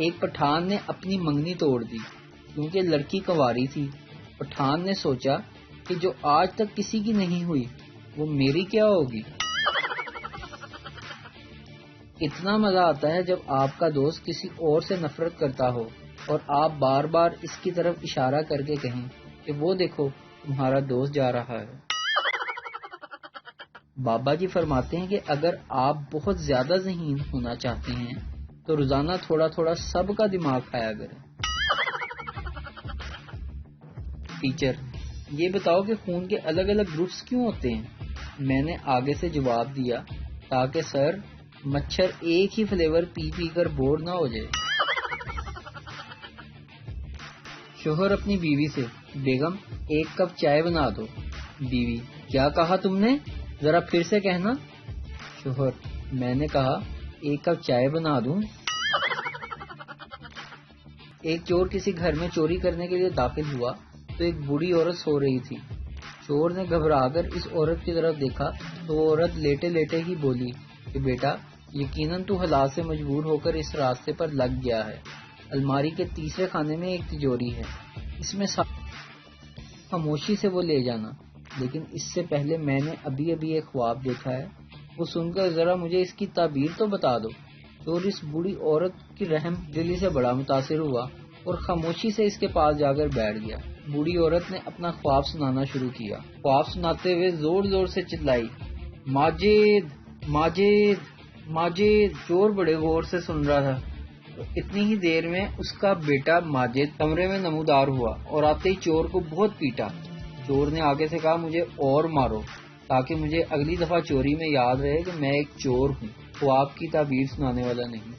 ایک پٹھان نے اپنی منگنی توڑ دی کیونکہ لڑکی کنواری تھی۔ پٹھان نے سوچا کہ جو آج تک کسی کی نہیں ہوئی وہ میری کیا ہوگی۔ اتنا مزہ آتا ہے جب آپ کا دوست کسی اور سے نفرت کرتا ہو اور آپ بار بار اس کی طرف اشارہ کر کے کہیں کہ وہ دیکھو تمہارا دوست جا رہا ہے۔ بابا جی فرماتے ہیں کہ اگر آپ بہت زیادہ ذہین ہونا چاہتے ہیں تو روزانہ تھوڑا تھوڑا سب کا دماغ کھایا کریں۔ ٹیچر، یہ بتاؤ کہ خون کے الگ الگ گروپس کیوں ہوتے ہیں؟ میں نے آگے سے جواب دیا تاکہ سر مچھر ایک ہی فلیور پی پی کر بور نہ ہو جائے۔ شوہر اپنی بیوی سے، بیگم ایک کپ چائے بنا دو۔ بیوی، کیا کہا تم نے؟ ذرا پھر سے کہنا۔ شوہر، میں نے کہا ایک کپ چائے بنا دوں۔ ایک چور کسی گھر میں چوری کرنے کے لیے داخل ہوا تو ایک بوڑھی عورت سو رہی تھی۔ چور نے گھبرا کر اس عورت کی طرف دیکھا تو وہ عورت لیٹے لیٹے ہی بولی کہ بیٹا یقیناً تو حالات سے مجبور ہو کر اس راستے پر لگ گیا ہے۔ الماری کے تیسرے خانے میں ایک تجوری ہے، اس میں خاموشی سے وہ لے جانا، لیکن اس سے پہلے میں نے ابھی ایک خواب دیکھا ہے، وہ سن کر ذرا مجھے اس کی تعبیر تو بتا دو۔ چور اس بوڑھی عورت کی رحم دلی سے بڑا متاثر ہوا اور خاموشی سے اس کے پاس جا کر بیٹھ گیا۔ بوڑھی عورت نے اپنا خواب سنانا شروع کیا۔ خواب سناتے ہوئے زور زور سے چلائی، ماجد ماجد ماجد۔ چور بڑے غور سے سن رہا تھا۔ اتنی ہی دیر میں اس کا بیٹا ماجد کمرے میں نمودار ہوا اور آتے ہی چور کو بہت پیٹا۔ چور نے آگے سے کہا مجھے اور مارو تاکہ مجھے اگلی دفعہ چوری میں یاد رہے کہ میں ایک چور ہوں، خواب کی تعبیر سنانے والا نہیں۔